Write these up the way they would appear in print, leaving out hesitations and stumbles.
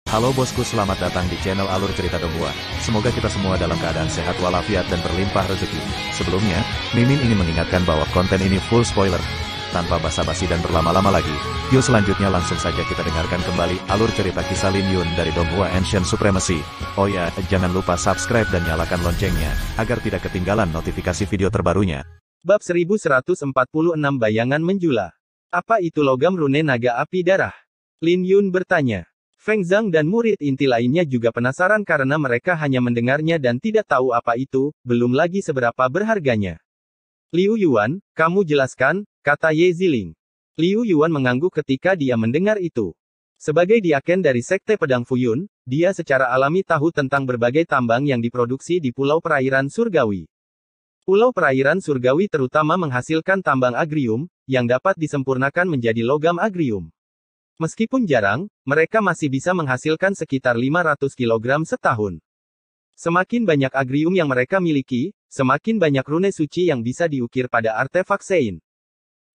Halo bosku, selamat datang di channel Alur Cerita Donghua. Semoga kita semua dalam keadaan sehat walafiat dan berlimpah rezeki. Sebelumnya, Mimin ingin mengingatkan bahwa konten ini full spoiler. Tanpa basa-basi dan berlama-lama lagi, yuk selanjutnya langsung saja kita dengarkan kembali alur cerita kisah Lin Yun dari Donghua Ancient Supremacy. Oh ya, jangan lupa subscribe dan nyalakan loncengnya, agar tidak ketinggalan notifikasi video terbarunya. Bab 1146 Bayangan Menjula. Apa itu logam rune naga api darah? Lin Yun bertanya. Feng Zhang dan murid inti lainnya juga penasaran karena mereka hanya mendengarnya dan tidak tahu apa itu, belum lagi seberapa berharganya. Liu Yuan, kamu jelaskan, kata Ye Ziling. Liu Yuan mengangguk ketika dia mendengar itu. Sebagai diaken dari Sekte Pedang Fuyun, dia secara alami tahu tentang berbagai tambang yang diproduksi di Pulau Perairan Surgawi. Pulau Perairan Surgawi terutama menghasilkan tambang agrium, yang dapat disempurnakan menjadi logam agrium. Meskipun jarang, mereka masih bisa menghasilkan sekitar 500 kg setahun. Semakin banyak agrium yang mereka miliki, semakin banyak rune suci yang bisa diukir pada artefak Sein.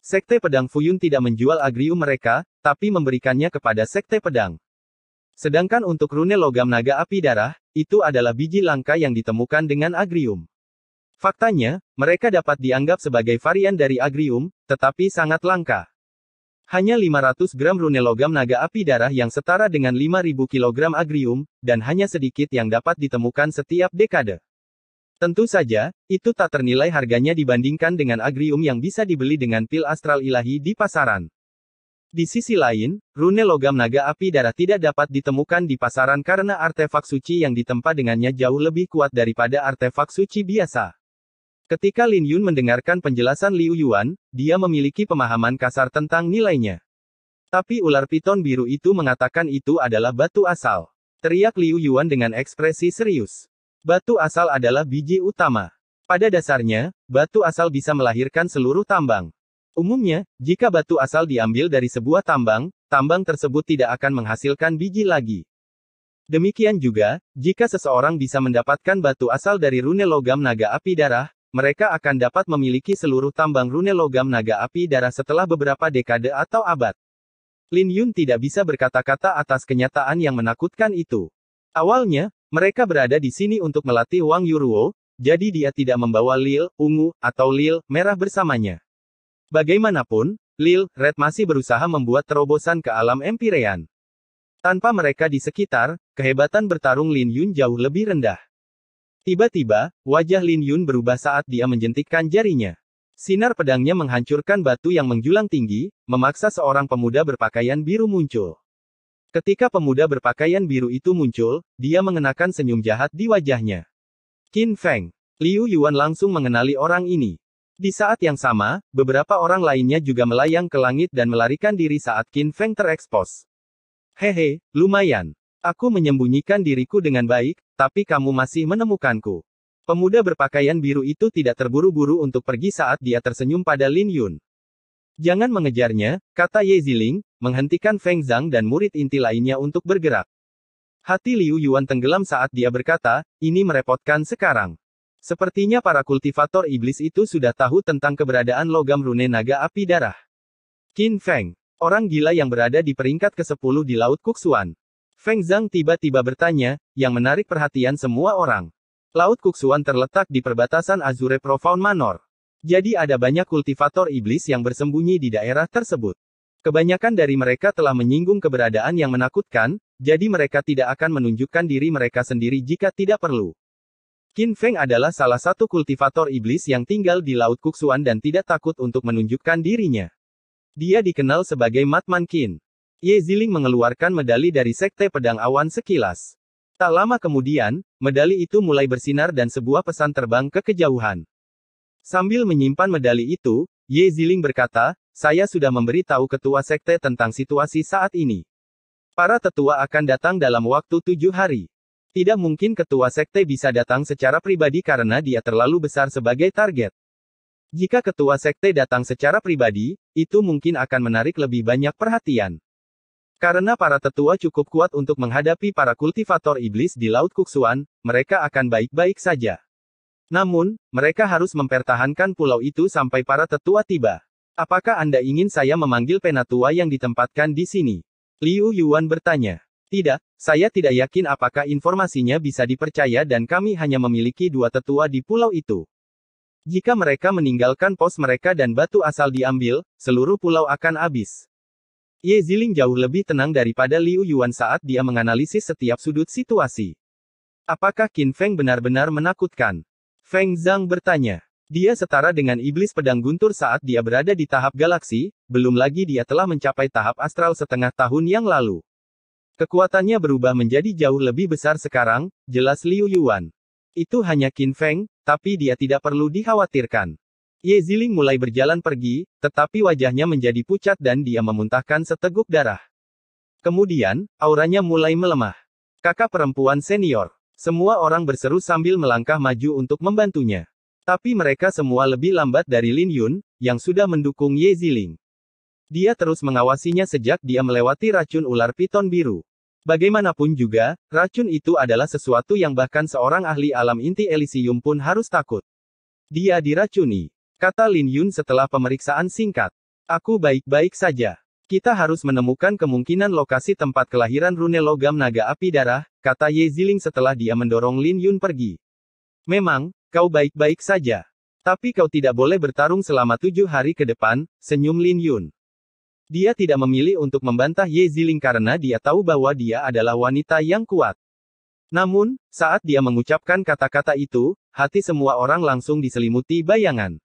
Sekte Pedang Fuyun tidak menjual agrium mereka, tapi memberikannya kepada Sekte Pedang. Sedangkan untuk rune logam naga api darah, itu adalah biji langka yang ditemukan dengan agrium. Faktanya, mereka dapat dianggap sebagai varian dari agrium, tetapi sangat langka. Hanya 500 gram rune logam naga api darah yang setara dengan 5.000 kg agrium, dan hanya sedikit yang dapat ditemukan setiap dekade. Tentu saja, itu tak ternilai harganya dibandingkan dengan agrium yang bisa dibeli dengan pil astral ilahi di pasaran. Di sisi lain, rune logam naga api darah tidak dapat ditemukan di pasaran karena artefak suci yang ditempa dengannya jauh lebih kuat daripada artefak suci biasa. Ketika Lin Yun mendengarkan penjelasan Liu Yuan, dia memiliki pemahaman kasar tentang nilainya. Tapi ular piton biru itu mengatakan itu adalah batu asal. Teriak Liu Yuan dengan ekspresi serius. Batu asal adalah biji utama. Pada dasarnya, batu asal bisa melahirkan seluruh tambang. Umumnya, jika batu asal diambil dari sebuah tambang, tambang tersebut tidak akan menghasilkan biji lagi. Demikian juga, jika seseorang bisa mendapatkan batu asal dari rune logam naga api darah, mereka akan dapat memiliki seluruh tambang rune logam naga api darah setelah beberapa dekade atau abad. Lin Yun tidak bisa berkata-kata atas kenyataan yang menakutkan itu. Awalnya, mereka berada di sini untuk melatih Wang Yuruo, jadi dia tidak membawa lil, ungu, atau lil, merah bersamanya. Bagaimanapun, lil, red masih berusaha membuat terobosan ke alam Empyrean. Tanpa mereka di sekitar, kehebatan bertarung Lin Yun jauh lebih rendah. Tiba-tiba, wajah Lin Yun berubah saat dia menjentikkan jarinya. Sinar pedangnya menghancurkan batu yang menjulang tinggi, memaksa seorang pemuda berpakaian biru muncul. Ketika pemuda berpakaian biru itu muncul, dia mengenakan senyum jahat di wajahnya. Qin Feng. Liu Yuan langsung mengenali orang ini. Di saat yang sama, beberapa orang lainnya juga melayang ke langit dan melarikan diri saat Qin Feng terekspos. Hehe, lumayan. Aku menyembunyikan diriku dengan baik, tapi kamu masih menemukanku. Pemuda berpakaian biru itu tidak terburu-buru untuk pergi saat dia tersenyum pada Lin Yun. Jangan mengejarnya, kata Ye Ziling, menghentikan Feng Zhang dan murid inti lainnya untuk bergerak. Hati Liu Yuan tenggelam saat dia berkata, ini merepotkan sekarang. Sepertinya para kultivator iblis itu sudah tahu tentang keberadaan logam rune naga api darah. Qin Feng, orang gila yang berada di peringkat ke-10 di Laut Kuxuan. Feng Zhang tiba-tiba bertanya, yang menarik perhatian semua orang. Laut Kuxuan terletak di perbatasan Azure Profound Manor. Jadi ada banyak kultivator iblis yang bersembunyi di daerah tersebut. Kebanyakan dari mereka telah menyinggung keberadaan yang menakutkan, jadi mereka tidak akan menunjukkan diri mereka sendiri jika tidak perlu. Qin Feng adalah salah satu kultivator iblis yang tinggal di Laut Kuxuan dan tidak takut untuk menunjukkan dirinya. Dia dikenal sebagai Matman Qin. Ye Ziling mengeluarkan medali dari Sekte Pedang Awan sekilas. Tak lama kemudian, medali itu mulai bersinar dan sebuah pesan terbang ke kejauhan. Sambil menyimpan medali itu, Ye Ziling berkata, saya sudah memberitahu ketua sekte tentang situasi saat ini. Para tetua akan datang dalam waktu 7 hari. Tidak mungkin ketua sekte bisa datang secara pribadi karena dia terlalu besar sebagai target. Jika ketua sekte datang secara pribadi, itu mungkin akan menarik lebih banyak perhatian. Karena para tetua cukup kuat untuk menghadapi para kultivator iblis di Laut Kuxuan, mereka akan baik-baik saja. Namun, mereka harus mempertahankan pulau itu sampai para tetua tiba. Apakah Anda ingin saya memanggil penatua yang ditempatkan di sini? Liu Yuan bertanya. Tidak, saya tidak yakin apakah informasinya bisa dipercaya dan kami hanya memiliki 2 tetua di pulau itu. Jika mereka meninggalkan pos mereka dan batu asal diambil, seluruh pulau akan habis. Ye Ziling jauh lebih tenang daripada Liu Yuan saat dia menganalisis setiap sudut situasi. Apakah Qin Feng benar-benar menakutkan? Feng Zhang bertanya. Dia setara dengan iblis pedang guntur saat dia berada di tahap galaksi, belum lagi dia telah mencapai tahap astral setengah tahun yang lalu. Kekuatannya berubah menjadi jauh lebih besar sekarang, jelas Liu Yuan. Itu hanya Qin Feng, tapi dia tidak perlu dikhawatirkan. Ye Ziling mulai berjalan pergi, tetapi wajahnya menjadi pucat dan dia memuntahkan seteguk darah. Kemudian, auranya mulai melemah. Kakak perempuan senior. Semua orang berseru sambil melangkah maju untuk membantunya. Tapi mereka semua lebih lambat dari Lin Yun, yang sudah mendukung Ye Ziling. Dia terus mengawasinya sejak dia melewati racun ular piton biru. Bagaimanapun juga, racun itu adalah sesuatu yang bahkan seorang ahli alam inti Elysium pun harus takut. Dia diracuni, kata Lin Yun setelah pemeriksaan singkat. Aku baik-baik saja. Kita harus menemukan kemungkinan lokasi tempat kelahiran rune logam naga api darah, kata Ye Ziling setelah dia mendorong Lin Yun pergi. Memang, kau baik-baik saja. Tapi kau tidak boleh bertarung selama 7 hari ke depan, senyum Lin Yun. Dia tidak memilih untuk membantah Ye Ziling karena dia tahu bahwa dia adalah wanita yang kuat. Namun, saat dia mengucapkan kata-kata itu, hati semua orang langsung diselimuti bayangan.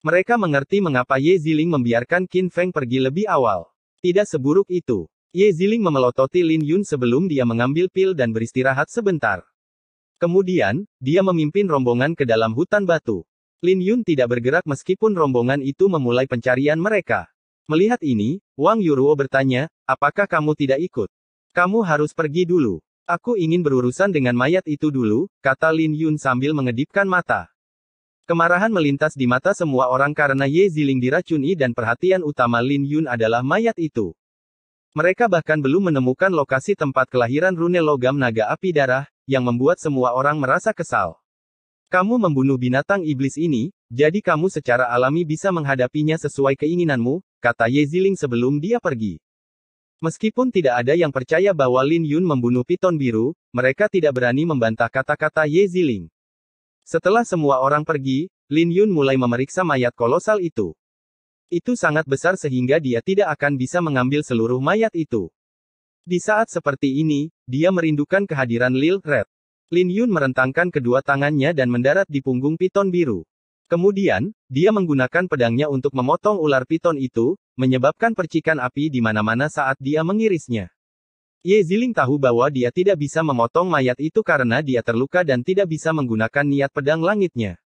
Mereka mengerti mengapa Ye Ziling membiarkan Qin Feng pergi lebih awal. Tidak seburuk itu. Ye Ziling memelototi Lin Yun sebelum dia mengambil pil dan beristirahat sebentar. Kemudian, dia memimpin rombongan ke dalam hutan batu. Lin Yun tidak bergerak meskipun rombongan itu memulai pencarian mereka. Melihat ini, Wang Yuruo bertanya, apakah kamu tidak ikut? Kamu harus pergi dulu. Aku ingin berurusan dengan mayat itu dulu, kata Lin Yun sambil mengedipkan mata. Kemarahan melintas di mata semua orang karena Ye Ziling diracuni dan perhatian utama Lin Yun adalah mayat itu. Mereka bahkan belum menemukan lokasi tempat kelahiran rune logam naga api darah, yang membuat semua orang merasa kesal. Kamu membunuh binatang iblis ini, jadi kamu secara alami bisa menghadapinya sesuai keinginanmu, kata Ye Ziling sebelum dia pergi. Meskipun tidak ada yang percaya bahwa Lin Yun membunuh piton biru, mereka tidak berani membantah kata-kata Ye Ziling. Setelah semua orang pergi, Lin Yun mulai memeriksa mayat kolosal itu. Itu sangat besar sehingga dia tidak akan bisa mengambil seluruh mayat itu. Di saat seperti ini, dia merindukan kehadiran Lil Red. Lin Yun merentangkan kedua tangannya dan mendarat di punggung piton biru. Kemudian, dia menggunakan pedangnya untuk memotong ular piton itu, menyebabkan percikan api di mana-mana saat dia mengirisnya. Ye Ziling tahu bahwa dia tidak bisa memotong mayat itu karena dia terluka dan tidak bisa menggunakan niat pedang langitnya.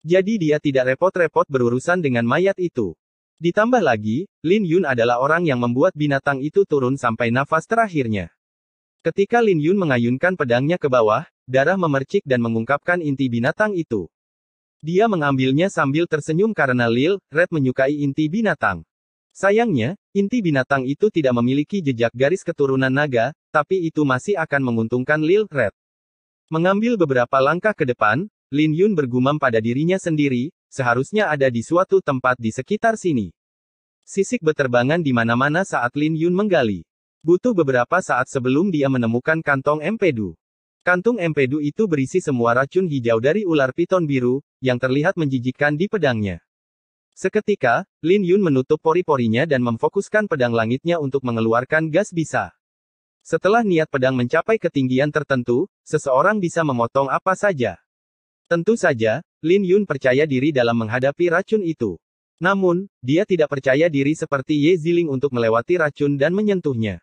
Jadi dia tidak repot-repot berurusan dengan mayat itu. Ditambah lagi, Lin Yun adalah orang yang membuat binatang itu turun sampai nafas terakhirnya. Ketika Lin Yun mengayunkan pedangnya ke bawah, darah memercik dan mengungkapkan inti binatang itu. Dia mengambilnya sambil tersenyum karena Lil Red menyukai inti binatang. Sayangnya, inti binatang itu tidak memiliki jejak garis keturunan naga, tapi itu masih akan menguntungkan Lil Red. Mengambil beberapa langkah ke depan, Lin Yun bergumam pada dirinya sendiri, seharusnya ada di suatu tempat di sekitar sini. Sisik beterbangan di mana-mana saat Lin Yun menggali. Butuh beberapa saat sebelum dia menemukan kantong empedu. Kantung empedu itu berisi semua racun hijau dari ular piton biru, yang terlihat menjijikkan di pedangnya. Seketika, Lin Yun menutup pori-porinya dan memfokuskan pedang langitnya untuk mengeluarkan gas bisa. Setelah niat pedang mencapai ketinggian tertentu, seseorang bisa memotong apa saja. Tentu saja, Lin Yun percaya diri dalam menghadapi racun itu. Namun, dia tidak percaya diri seperti Ye Ziling untuk melewati racun dan menyentuhnya.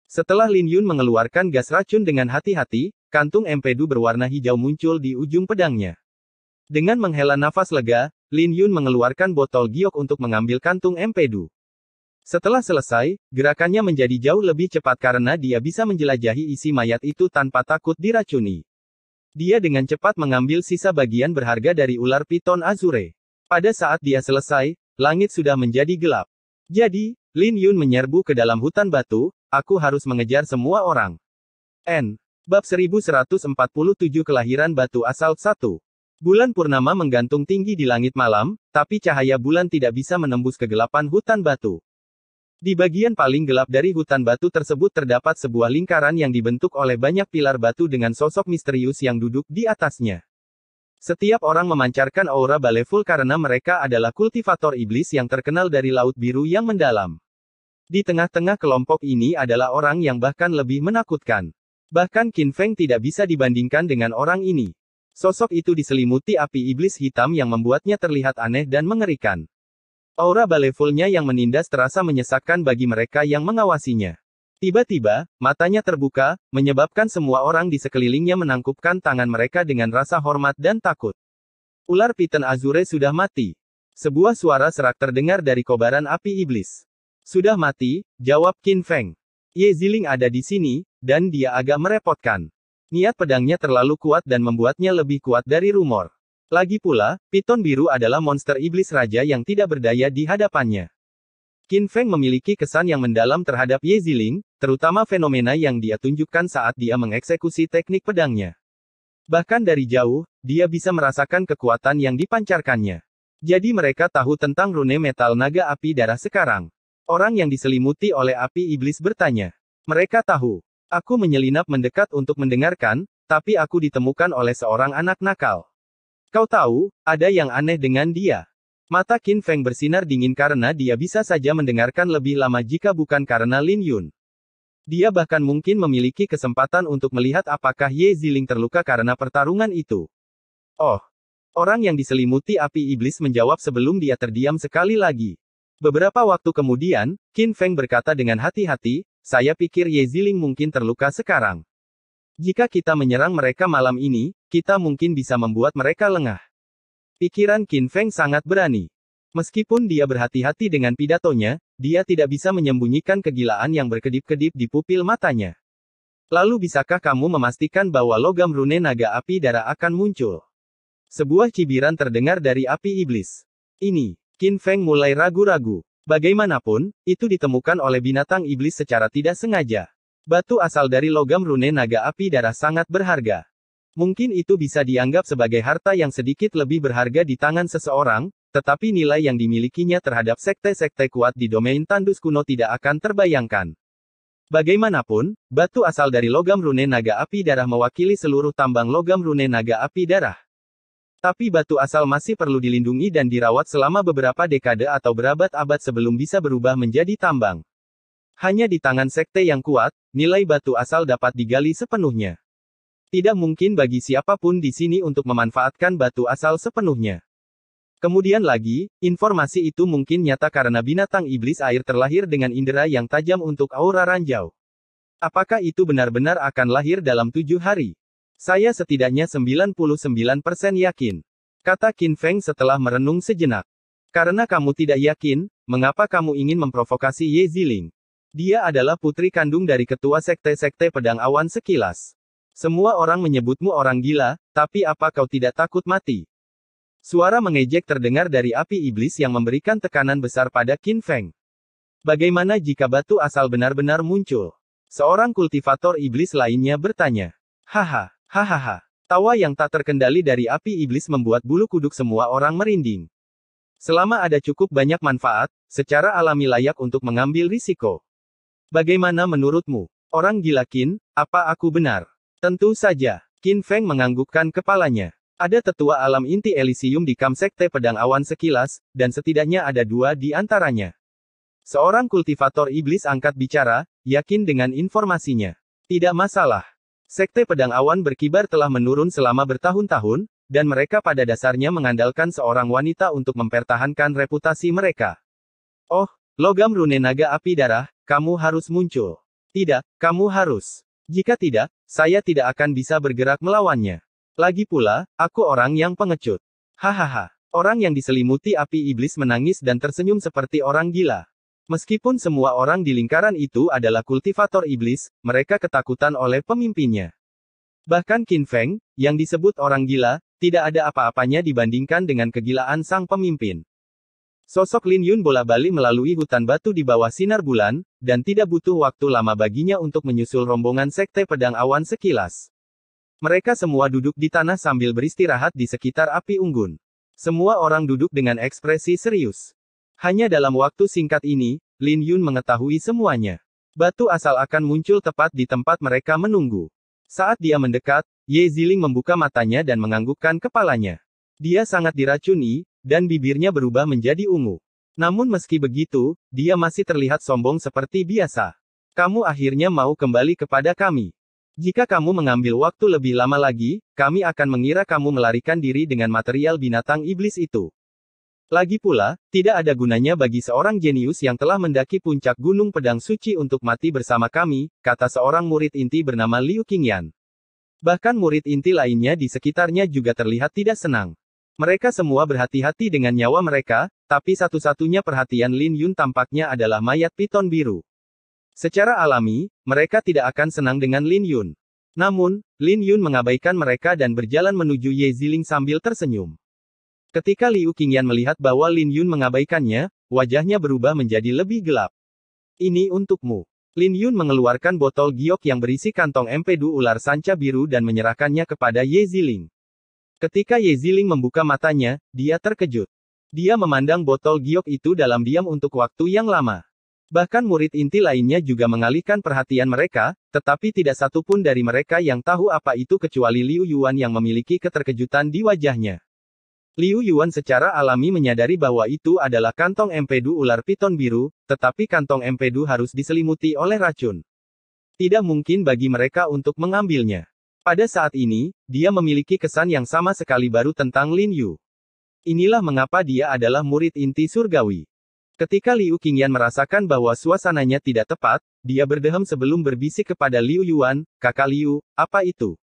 Setelah Lin Yun mengeluarkan gas racun dengan hati-hati, kantung empedu berwarna hijau muncul di ujung pedangnya. Dengan menghela nafas lega, Lin Yun mengeluarkan botol giok untuk mengambil kantung empedu. Setelah selesai, gerakannya menjadi jauh lebih cepat karena dia bisa menjelajahi isi mayat itu tanpa takut diracuni. Dia dengan cepat mengambil sisa bagian berharga dari ular piton Azure. Pada saat dia selesai, langit sudah menjadi gelap. Jadi, Lin Yun menyerbu ke dalam hutan batu, aku harus mengejar semua orang. Bab 1147 Kelahiran Batu Asal 1. Bulan purnama menggantung tinggi di langit malam, tapi cahaya bulan tidak bisa menembus kegelapan hutan batu. Di bagian paling gelap dari hutan batu tersebut terdapat sebuah lingkaran yang dibentuk oleh banyak pilar batu dengan sosok misterius yang duduk di atasnya. Setiap orang memancarkan aura baleful karena mereka adalah kultivator iblis yang terkenal dari Laut Biru yang mendalam. Di tengah-tengah kelompok ini adalah orang yang bahkan lebih menakutkan. Bahkan Qin Feng tidak bisa dibandingkan dengan orang ini. Sosok itu diselimuti api iblis hitam yang membuatnya terlihat aneh dan mengerikan. Aura balefulnya yang menindas terasa menyesakkan bagi mereka yang mengawasinya. Tiba-tiba, matanya terbuka, menyebabkan semua orang di sekelilingnya menangkupkan tangan mereka dengan rasa hormat dan takut. Ular Piton Azure sudah mati. Sebuah suara serak terdengar dari kobaran api iblis. Sudah mati, jawab Qin Feng. Ye Ziling ada di sini, dan dia agak merepotkan. Niat pedangnya terlalu kuat dan membuatnya lebih kuat dari rumor. Lagi pula, Piton Biru adalah monster iblis raja yang tidak berdaya di hadapannya. Qin Feng memiliki kesan yang mendalam terhadap Ye Ziling, terutama fenomena yang dia tunjukkan saat dia mengeksekusi teknik pedangnya. Bahkan dari jauh, dia bisa merasakan kekuatan yang dipancarkannya. Jadi mereka tahu tentang rune metal naga api darah sekarang. Orang yang diselimuti oleh api iblis bertanya. Mereka tahu. Aku menyelinap mendekat untuk mendengarkan, tapi aku ditemukan oleh seorang anak nakal. Kau tahu, ada yang aneh dengan dia. Mata Qin Feng bersinar dingin karena dia bisa saja mendengarkan lebih lama jika bukan karena Lin Yun. Dia bahkan mungkin memiliki kesempatan untuk melihat apakah Ye Ziling terluka karena pertarungan itu. Oh. Orang yang diselimuti api iblis menjawab sebelum dia terdiam sekali lagi. Beberapa waktu kemudian, Qin Feng berkata dengan hati-hati, saya pikir Ye Ziling mungkin terluka sekarang. Jika kita menyerang mereka malam ini, kita mungkin bisa membuat mereka lengah. Pikiran Qin Feng sangat berani. Meskipun dia berhati-hati dengan pidatonya, dia tidak bisa menyembunyikan kegilaan yang berkedip-kedip di pupil matanya. Lalu bisakah kamu memastikan bahwa logam rune naga api darah akan muncul? Sebuah cibiran terdengar dari api iblis. Ini, Qin Feng mulai ragu-ragu. Bagaimanapun, itu ditemukan oleh binatang iblis secara tidak sengaja. Batu asal dari logam rune naga api darah sangat berharga. Mungkin itu bisa dianggap sebagai harta yang sedikit lebih berharga di tangan seseorang, tetapi nilai yang dimilikinya terhadap sekte-sekte kuat di domain tandus kuno tidak akan terbayangkan. Bagaimanapun, batu asal dari logam rune naga api darah mewakili seluruh tambang logam rune naga api darah. Tapi batu asal masih perlu dilindungi dan dirawat selama beberapa dekade atau berabad-abad sebelum bisa berubah menjadi tambang. Hanya di tangan sekte yang kuat, nilai batu asal dapat digali sepenuhnya. Tidak mungkin bagi siapapun di sini untuk memanfaatkan batu asal sepenuhnya. Kemudian lagi, informasi itu mungkin nyata karena binatang iblis air terlahir dengan indera yang tajam untuk aura ranjau. Apakah itu benar-benar akan lahir dalam 7 hari? Saya setidaknya 99% yakin. Kata Qin Feng setelah merenung sejenak. Karena kamu tidak yakin, mengapa kamu ingin memprovokasi Ye Ziling? Dia adalah putri kandung dari ketua sekte-sekte pedang awan sekilas. Semua orang menyebutmu orang gila, tapi apa kau tidak takut mati? Suara mengejek terdengar dari api iblis yang memberikan tekanan besar pada Qin Feng. Bagaimana jika batu asal benar-benar muncul? Seorang kultivator iblis lainnya bertanya. Haha. Hahaha. Tawa yang tak terkendali dari api iblis membuat bulu kuduk semua orang merinding. Selama ada cukup banyak manfaat, secara alami layak untuk mengambil risiko. Bagaimana menurutmu? Orang gila Qin, apa aku benar? Tentu saja. Qin Feng menganggukkan kepalanya. Ada tetua alam inti Elysium di kamp sekte pedang awan sekilas, dan setidaknya ada 2 di antaranya. Seorang kultivator iblis angkat bicara, yakin dengan informasinya. Tidak masalah. Sekte pedang awan berkibar telah menurun selama bertahun-tahun, dan mereka pada dasarnya mengandalkan seorang wanita untuk mempertahankan reputasi mereka. Oh, logam rune naga api darah, kamu harus muncul. Tidak, kamu harus. Jika tidak, saya tidak akan bisa bergerak melawannya. Lagi pula, aku orang yang pengecut. Hahaha. Orang yang diselimuti api iblis menangis dan tersenyum seperti orang gila. Meskipun semua orang di lingkaran itu adalah kultivator iblis, mereka ketakutan oleh pemimpinnya. Bahkan Qin Feng, yang disebut orang gila, tidak ada apa-apanya dibandingkan dengan kegilaan sang pemimpin. Sosok Lin Yun bola-balik melalui hutan batu di bawah sinar bulan, dan tidak butuh waktu lama baginya untuk menyusul rombongan sekte pedang awan sekilas. Mereka semua duduk di tanah sambil beristirahat di sekitar api unggun. Semua orang duduk dengan ekspresi serius. Hanya dalam waktu singkat ini, Lin Yun mengetahui semuanya. Batu asal akan muncul tepat di tempat mereka menunggu. Saat dia mendekat, Ye Ziling membuka matanya dan menganggukkan kepalanya. Dia sangat diracuni, dan bibirnya berubah menjadi ungu. Namun meski begitu, dia masih terlihat sombong seperti biasa. Kamu akhirnya mau kembali kepada kami. Jika kamu mengambil waktu lebih lama lagi, kami akan mengira kamu melarikan diri dengan material binatang iblis itu. Lagi pula, tidak ada gunanya bagi seorang jenius yang telah mendaki puncak Gunung Pedang Suci untuk mati bersama kami, kata seorang murid inti bernama Liu Qingyan. Bahkan murid inti lainnya di sekitarnya juga terlihat tidak senang. Mereka semua berhati-hati dengan nyawa mereka, tapi satu-satunya perhatian Lin Yun tampaknya adalah mayat piton biru. Secara alami, mereka tidak akan senang dengan Lin Yun. Namun, Lin Yun mengabaikan mereka dan berjalan menuju Ye Ziling sambil tersenyum. Ketika Liu Qingyan melihat bahwa Lin Yun mengabaikannya, wajahnya berubah menjadi lebih gelap. Ini untukmu. Lin Yun mengeluarkan botol giok yang berisi kantong empedu ular sanca biru dan menyerahkannya kepada Ye Ziling. Ketika Ye Ziling membuka matanya, dia terkejut. Dia memandang botol giok itu dalam diam untuk waktu yang lama. Bahkan murid inti lainnya juga mengalihkan perhatian mereka, tetapi tidak satu pun dari mereka yang tahu apa itu kecuali Liu Yuan yang memiliki keterkejutan di wajahnya. Liu Yuan secara alami menyadari bahwa itu adalah kantong empedu ular piton biru, tetapi kantong empedu harus diselimuti oleh racun. Tidak mungkin bagi mereka untuk mengambilnya. Pada saat ini, dia memiliki kesan yang sama sekali baru tentang Lin Yu. Inilah mengapa dia adalah murid inti surgawi. Ketika Liu Qingyan merasakan bahwa suasananya tidak tepat, dia berdehem sebelum berbisik kepada Liu Yuan, "Kakak Liu, apa itu?"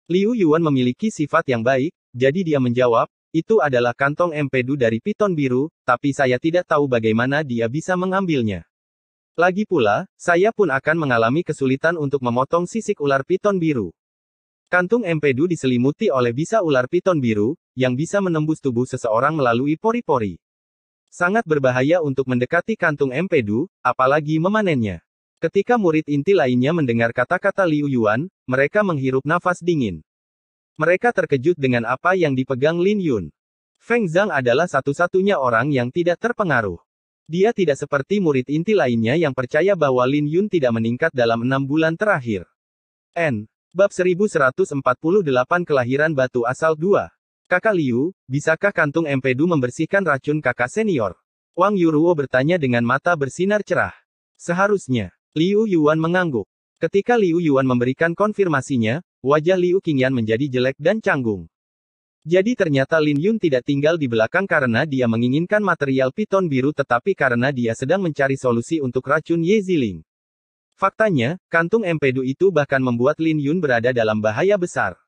Liu Yuan memiliki sifat yang baik, jadi dia menjawab, "Itu adalah kantong empedu dari piton biru, tapi saya tidak tahu bagaimana dia bisa mengambilnya. Lagi pula, saya pun akan mengalami kesulitan untuk memotong sisik ular piton biru." Kantung empedu diselimuti oleh bisa ular piton biru, yang bisa menembus tubuh seseorang melalui pori-pori. Sangat berbahaya untuk mendekati kantung empedu, apalagi memanennya. Ketika murid inti lainnya mendengar kata-kata Liu Yuan, mereka menghirup nafas dingin. Mereka terkejut dengan apa yang dipegang Lin Yun. Feng Zhang adalah satu-satunya orang yang tidak terpengaruh. Dia tidak seperti murid inti lainnya yang percaya bahwa Lin Yun tidak meningkat dalam 6 bulan terakhir. Bab 1148 Kelahiran Batu Asal 2. Kakak Liu, bisakah kantung empedu membersihkan racun kakak senior? Wang Yuruo bertanya dengan mata bersinar cerah. Seharusnya. Liu Yuan mengangguk. Ketika Liu Yuan memberikan konfirmasinya, wajah Liu Qingyan menjadi jelek dan canggung. Jadi ternyata Lin Yun tidak tinggal di belakang karena dia menginginkan material piton biru tetapi karena dia sedang mencari solusi untuk racun Ye Ziling. Faktanya, kantung empedu itu bahkan membuat Lin Yun berada dalam bahaya besar.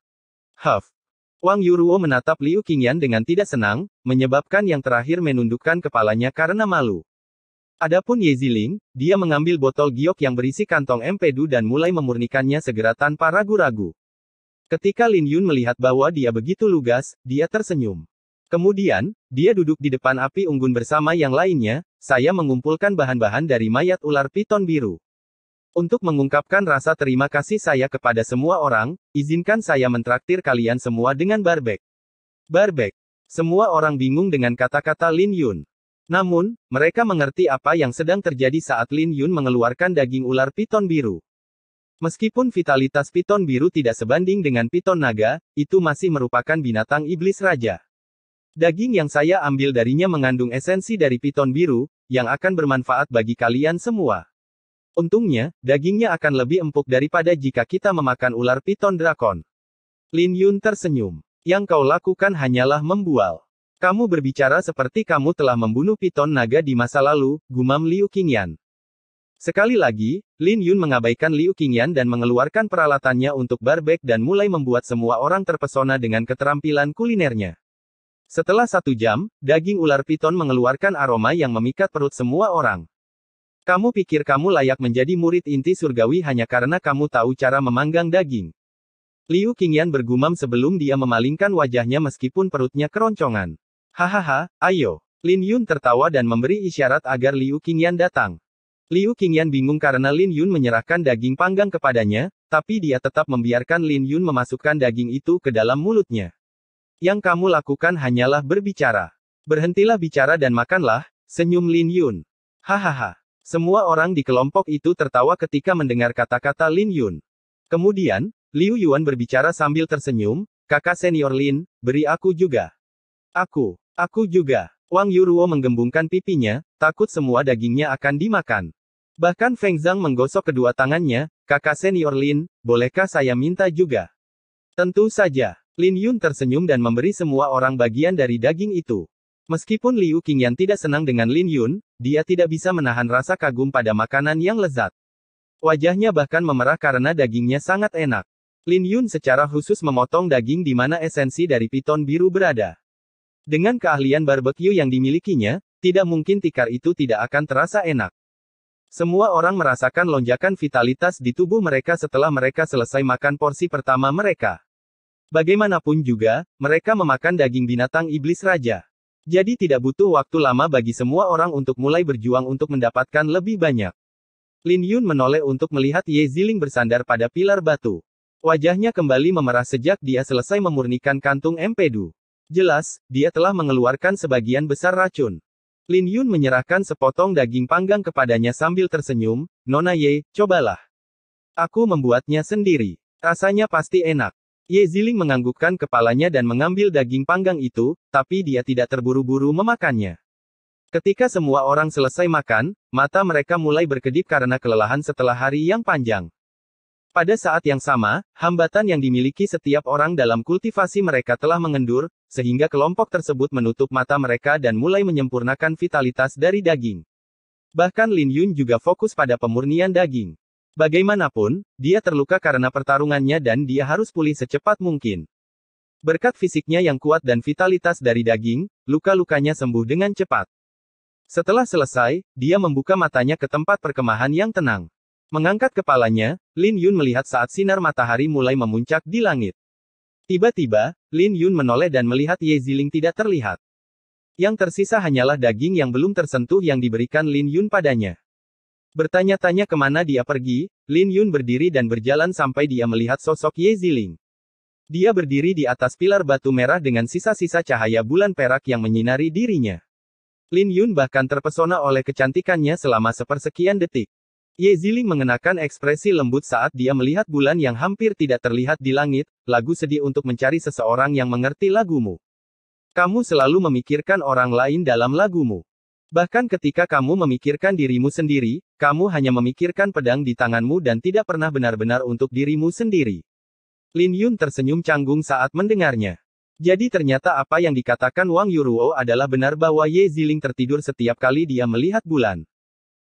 Wang Yuruo menatap Liu Qingyan dengan tidak senang, menyebabkan yang terakhir menundukkan kepalanya karena malu. Adapun Ye Ziling, dia mengambil botol giok yang berisi kantong empedu dan mulai memurnikannya segera tanpa ragu-ragu. Ketika Lin Yun melihat bahwa dia begitu lugas, dia tersenyum. Kemudian, dia duduk di depan api unggun bersama yang lainnya, "Saya mengumpulkan bahan-bahan dari mayat ular piton biru. Untuk mengungkapkan rasa terima kasih saya kepada semua orang, izinkan saya mentraktir kalian semua dengan barbek." Barbek. Semua orang bingung dengan kata-kata Lin Yun. Namun, mereka mengerti apa yang sedang terjadi saat Lin Yun mengeluarkan daging ular piton biru. Meskipun vitalitas piton biru tidak sebanding dengan piton naga, itu masih merupakan binatang iblis raja. Daging yang saya ambil darinya mengandung esensi dari piton biru, yang akan bermanfaat bagi kalian semua. Untungnya, dagingnya akan lebih empuk daripada jika kita memakan ular piton drakon. Lin Yun tersenyum. Yang kau lakukan hanyalah membual. Kamu berbicara seperti kamu telah membunuh piton naga di masa lalu, gumam Liu Qingyan. Sekali lagi, Lin Yun mengabaikan Liu Qingyan dan mengeluarkan peralatannya untuk barbek dan mulai membuat semua orang terpesona dengan keterampilan kulinernya. Setelah 1 jam, daging ular piton mengeluarkan aroma yang memikat perut semua orang. Kamu pikir kamu layak menjadi murid inti surgawi hanya karena kamu tahu cara memanggang daging. Liu Qingyan bergumam sebelum dia memalingkan wajahnya meskipun perutnya keroncongan. Hahaha, ayo. Lin Yun tertawa dan memberi isyarat agar Liu Qingyan datang. Liu Qingyan bingung karena Lin Yun menyerahkan daging panggang kepadanya, tapi dia tetap membiarkan Lin Yun memasukkan daging itu ke dalam mulutnya. Yang kamu lakukan hanyalah berbicara. Berhentilah bicara dan makanlah, senyum Lin Yun. Hahaha. Semua orang di kelompok itu tertawa ketika mendengar kata-kata Lin Yun. Kemudian, Liu Yuan berbicara sambil tersenyum, "Kakak senior Lin, beri aku juga." Aku juga." Wang Yuruo menggembungkan pipinya, takut semua dagingnya akan dimakan. Bahkan Feng Zhang menggosok kedua tangannya, "Kakak senior Lin, bolehkah saya minta juga?" "Tentu saja." Lin Yun tersenyum dan memberi semua orang bagian dari daging itu. Meskipun Liu Qingyan tidak senang dengan Lin Yun, dia tidak bisa menahan rasa kagum pada makanan yang lezat. Wajahnya bahkan memerah karena dagingnya sangat enak. Lin Yun secara khusus memotong daging di mana esensi dari piton biru berada. Dengan keahlian barbecue yang dimilikinya, tidak mungkin tikar itu tidak akan terasa enak. Semua orang merasakan lonjakan vitalitas di tubuh mereka setelah mereka selesai makan porsi pertama mereka. Bagaimanapun juga, mereka memakan daging binatang iblis raja. Jadi tidak butuh waktu lama bagi semua orang untuk mulai berjuang untuk mendapatkan lebih banyak. Lin Yun menoleh untuk melihat Ye Ziling bersandar pada pilar batu. Wajahnya kembali memerah sejak dia selesai memurnikan kantung empedu. Jelas, dia telah mengeluarkan sebagian besar racun. Lin Yun menyerahkan sepotong daging panggang kepadanya sambil tersenyum, "Nona Ye, cobalah. Aku membuatnya sendiri. Rasanya pasti enak." Ye Ziling menganggukkan kepalanya dan mengambil daging panggang itu, tapi dia tidak terburu-buru memakannya. Ketika semua orang selesai makan, mata mereka mulai berkedip karena kelelahan setelah hari yang panjang. Pada saat yang sama, hambatan yang dimiliki setiap orang dalam kultivasi mereka telah mengendur, sehingga kelompok tersebut menutup mata mereka dan mulai menyempurnakan vitalitas dari daging. Bahkan Lin Yun juga fokus pada pemurnian daging. Bagaimanapun, dia terluka karena pertarungannya dan dia harus pulih secepat mungkin. Berkat fisiknya yang kuat dan vitalitas dari daging, luka-lukanya sembuh dengan cepat. Setelah selesai, dia membuka matanya ke tempat perkemahan yang tenang. Mengangkat kepalanya, Lin Yun melihat saat sinar matahari mulai memuncak di langit. Tiba-tiba, Lin Yun menoleh dan melihat Ye Ziling tidak terlihat. Yang tersisa hanyalah daging yang belum tersentuh yang diberikan Lin Yun padanya. Bertanya-tanya kemana dia pergi, Lin Yun berdiri dan berjalan sampai dia melihat sosok Ye Ziling. Dia berdiri di atas pilar batu merah dengan sisa-sisa cahaya bulan perak yang menyinari dirinya. Lin Yun bahkan terpesona oleh kecantikannya selama sepersekian detik. Ye Ziling mengenakan ekspresi lembut saat dia melihat bulan yang hampir tidak terlihat di langit, lagu sedih untuk mencari seseorang yang mengerti lagumu. Kamu selalu memikirkan orang lain dalam lagumu. Bahkan ketika kamu memikirkan dirimu sendiri, kamu hanya memikirkan pedang di tanganmu dan tidak pernah benar-benar untuk dirimu sendiri. Lin Yun tersenyum canggung saat mendengarnya. Jadi ternyata apa yang dikatakan Wang Yuruo adalah benar bahwa Ye Ziling tertidur setiap kali dia melihat bulan.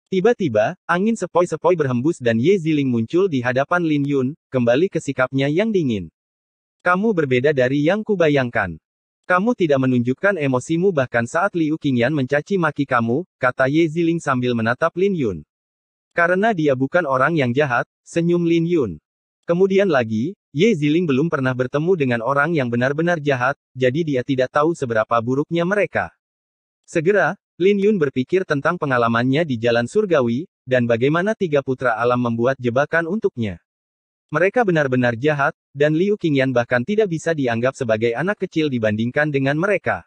Tiba-tiba, angin sepoi-sepoi berhembus dan Ye Ziling muncul di hadapan Lin Yun, kembali ke sikapnya yang dingin. Kamu berbeda dari yang kubayangkan. Kamu tidak menunjukkan emosimu bahkan saat Liu Qingyan mencaci maki kamu, kata Ye Ziling sambil menatap Lin Yun. Karena dia bukan orang yang jahat, senyum Lin Yun. Kemudian lagi, Ye Ziling belum pernah bertemu dengan orang yang benar-benar jahat, jadi dia tidak tahu seberapa buruknya mereka. Segera, Lin Yun berpikir tentang pengalamannya di Jalan Surgawi, dan bagaimana tiga putra alam membuat jebakan untuknya. Mereka benar-benar jahat, dan Liu Qingyan bahkan tidak bisa dianggap sebagai anak kecil dibandingkan dengan mereka.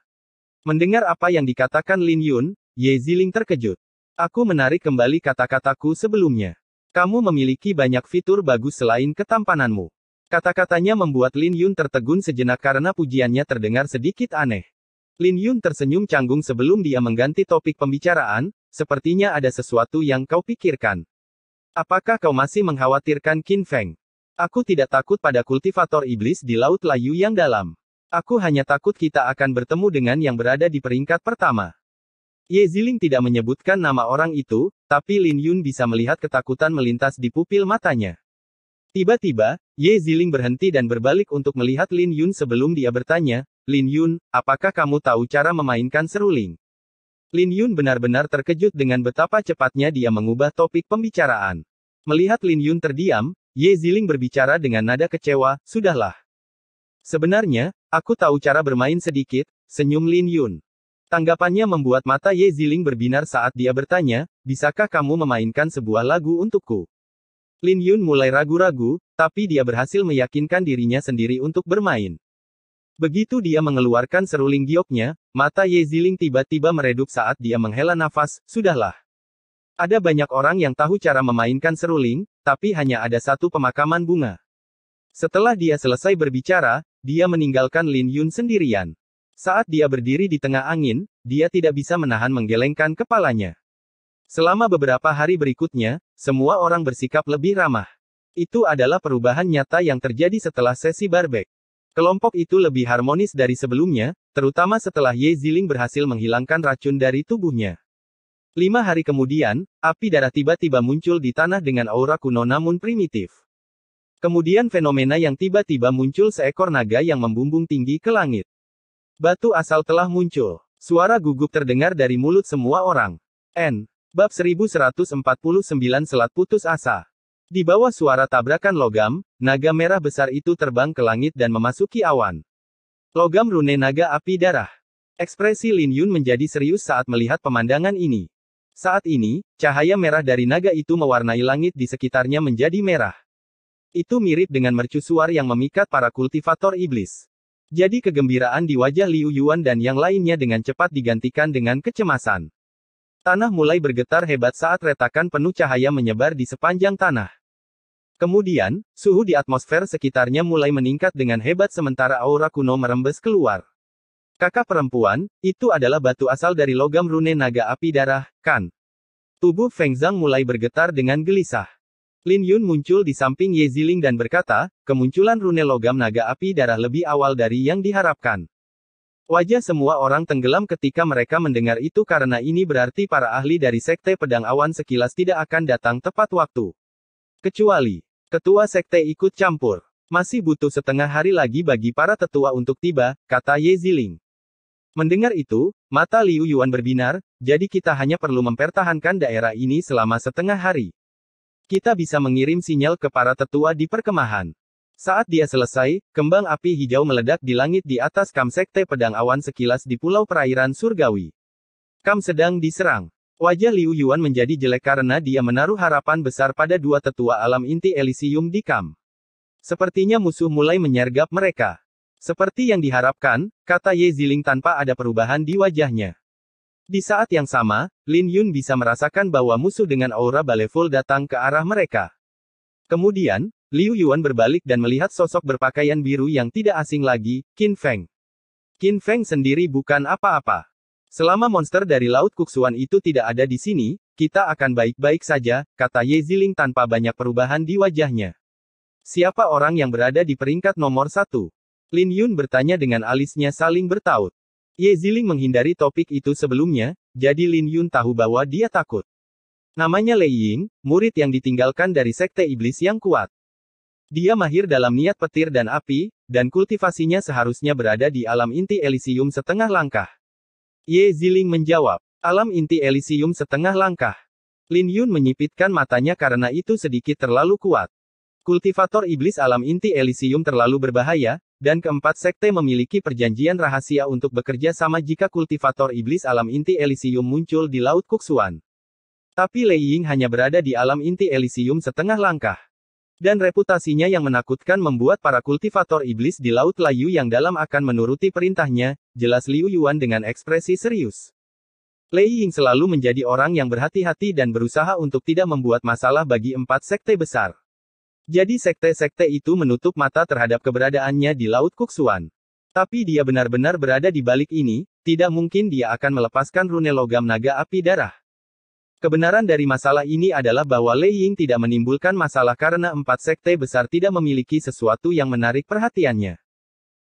Mendengar apa yang dikatakan Lin Yun, Ye Ziling terkejut. Aku menarik kembali kata-kataku sebelumnya. Kamu memiliki banyak fitur bagus selain ketampananmu. Kata-katanya membuat Lin Yun tertegun sejenak karena pujiannya terdengar sedikit aneh. Lin Yun tersenyum canggung sebelum dia mengganti topik pembicaraan, sepertinya ada sesuatu yang kau pikirkan. Apakah kau masih mengkhawatirkan Qin Feng? Aku tidak takut pada kultivator iblis di Laut Layu yang dalam. Aku hanya takut kita akan bertemu dengan yang berada di peringkat pertama. Ye Ziling tidak menyebutkan nama orang itu, tapi Lin Yun bisa melihat ketakutan melintas di pupil matanya. Tiba-tiba, Ye Ziling berhenti dan berbalik untuk melihat Lin Yun sebelum dia bertanya, Lin Yun, apakah kamu tahu cara memainkan seruling? Lin Yun benar-benar terkejut dengan betapa cepatnya dia mengubah topik pembicaraan. Melihat Lin Yun terdiam, Ye Ziling berbicara dengan nada kecewa, sudahlah. Sebenarnya, aku tahu cara bermain sedikit, senyum Lin Yun. Tanggapannya membuat mata Ye Ziling berbinar saat dia bertanya, bisakah kamu memainkan sebuah lagu untukku? Lin Yun mulai ragu-ragu, tapi dia berhasil meyakinkan dirinya sendiri untuk bermain. Begitu dia mengeluarkan seruling gioknya, mata Ye Ziling tiba-tiba meredup saat dia menghela nafas, sudahlah. Ada banyak orang yang tahu cara memainkan seruling, tapi hanya ada satu pemakaman bunga. Setelah dia selesai berbicara, dia meninggalkan Lin Yun sendirian. Saat dia berdiri di tengah angin, dia tidak bisa menahan menggelengkan kepalanya. Selama beberapa hari berikutnya, semua orang bersikap lebih ramah. Itu adalah perubahan nyata yang terjadi setelah sesi barbek. Kelompok itu lebih harmonis dari sebelumnya, terutama setelah Ye Ziling berhasil menghilangkan racun dari tubuhnya. 5 hari kemudian, api darah tiba-tiba muncul di tanah dengan aura kuno namun primitif. Kemudian fenomena yang tiba-tiba muncul seekor naga yang membumbung tinggi ke langit. Batu asal telah muncul. Suara gugup terdengar dari mulut semua orang. Bab 1149 Selat Putus Asa. Di bawah suara tabrakan logam, naga merah besar itu terbang ke langit dan memasuki awan. Logam rune naga api darah. Ekspresi Lin Yun menjadi serius saat melihat pemandangan ini. Saat ini, cahaya merah dari naga itu mewarnai langit di sekitarnya menjadi merah. Itu mirip dengan mercusuar yang memikat para kultivator iblis. Jadi kegembiraan di wajah Liu Yuan dan yang lainnya dengan cepat digantikan dengan kecemasan. Tanah mulai bergetar hebat saat retakan penuh cahaya menyebar di sepanjang tanah. Kemudian, suhu di atmosfer sekitarnya mulai meningkat dengan hebat sementara aura kuno merembes keluar. Kakak perempuan, itu adalah batu asal dari logam rune naga api darah, kan? Tubuh Feng Zhang mulai bergetar dengan gelisah. Lin Yun muncul di samping Ye Ziling dan berkata, kemunculan rune logam naga api darah lebih awal dari yang diharapkan. Wajah semua orang tenggelam ketika mereka mendengar itu karena ini berarti para ahli dari Sekte Pedang Awan sekilas tidak akan datang tepat waktu. Kecuali, ketua sekte ikut campur. Masih butuh setengah hari lagi bagi para tetua untuk tiba, kata Ye Ziling. Mendengar itu, mata Liu Yuan berbinar, jadi kita hanya perlu mempertahankan daerah ini selama setengah hari. Kita bisa mengirim sinyal ke para tetua di perkemahan. Saat dia selesai, kembang api hijau meledak di langit di atas kamp Sekte Pedang Awan sekilas di pulau perairan surgawi. Kamp sedang diserang. Wajah Liu Yuan menjadi jelek karena dia menaruh harapan besar pada dua tetua alam inti Elysium di kamp. Sepertinya musuh mulai menyergap mereka. Seperti yang diharapkan, kata Ye Ziling tanpa ada perubahan di wajahnya. Di saat yang sama, Lin Yun bisa merasakan bahwa musuh dengan aura baleful datang ke arah mereka. Kemudian, Liu Yuan berbalik dan melihat sosok berpakaian biru yang tidak asing lagi, Qin Feng. Qin Feng sendiri bukan apa-apa. Selama monster dari Laut Kuksuan itu tidak ada di sini, kita akan baik-baik saja, kata Ye Ziling tanpa banyak perubahan di wajahnya. Siapa orang yang berada di peringkat nomor 1? Lin Yun bertanya dengan alisnya saling bertaut. Ye Ziling menghindari topik itu sebelumnya, jadi Lin Yun tahu bahwa dia takut. Namanya Lei Ying, murid yang ditinggalkan dari Sekte Iblis yang kuat. Dia mahir dalam niat petir dan api, dan kultivasinya seharusnya berada di alam inti Elysium setengah langkah. Ye Ziling menjawab, alam inti Elysium setengah langkah. Lin Yun menyipitkan matanya karena itu sedikit terlalu kuat. Kultivator iblis alam inti Elysium terlalu berbahaya, dan keempat sekte memiliki perjanjian rahasia untuk bekerja sama jika kultivator iblis alam inti Elysium muncul di Laut Kuksuan. Tapi Lei Ying hanya berada di alam inti Elysium setengah langkah. Dan reputasinya yang menakutkan membuat para kultivator iblis di Laut Layu yang dalam akan menuruti perintahnya, jelas Liu Yuan dengan ekspresi serius. Lei Ying selalu menjadi orang yang berhati-hati dan berusaha untuk tidak membuat masalah bagi empat sekte besar. Jadi sekte-sekte itu menutup mata terhadap keberadaannya di Laut Kuksuan. Tapi dia benar-benar berada di balik ini, tidak mungkin dia akan melepaskan rune logam naga api darah. Kebenaran dari masalah ini adalah bahwa Lei Ying tidak menimbulkan masalah karena empat sekte besar tidak memiliki sesuatu yang menarik perhatiannya.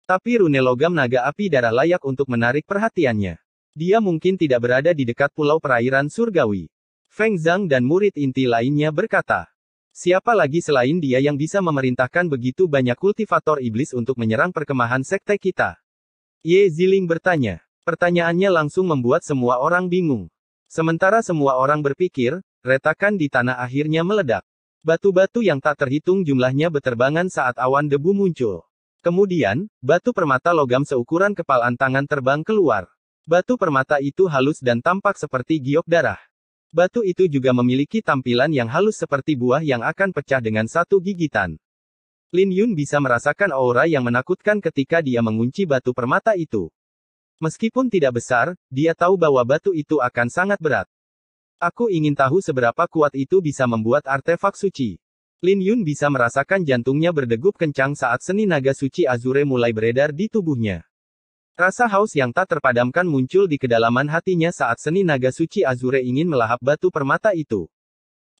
Tapi rune logam naga api darah layak untuk menarik perhatiannya. Dia mungkin tidak berada di dekat pulau perairan surgawi. Feng Zhang dan murid inti lainnya berkata, siapa lagi selain dia yang bisa memerintahkan begitu banyak kultivator iblis untuk menyerang perkemahan sekte kita? Ye Ziling bertanya. Pertanyaannya langsung membuat semua orang bingung. Sementara semua orang berpikir, retakan di tanah akhirnya meledak. Batu-batu yang tak terhitung jumlahnya berterbangan saat awan debu muncul. Kemudian, batu permata logam seukuran kepalan tangan terbang keluar. Batu permata itu halus dan tampak seperti giok darah. Batu itu juga memiliki tampilan yang halus seperti buah yang akan pecah dengan satu gigitan. Lin Yun bisa merasakan aura yang menakutkan ketika dia mengunci batu permata itu. Meskipun tidak besar, dia tahu bahwa batu itu akan sangat berat. Aku ingin tahu seberapa kuat itu bisa membuat artefak suci. Lin Yun bisa merasakan jantungnya berdegup kencang saat seni naga suci Azure mulai beredar di tubuhnya. Rasa haus yang tak terpadamkan muncul di kedalaman hatinya saat seni naga suci Azure ingin melahap batu permata itu.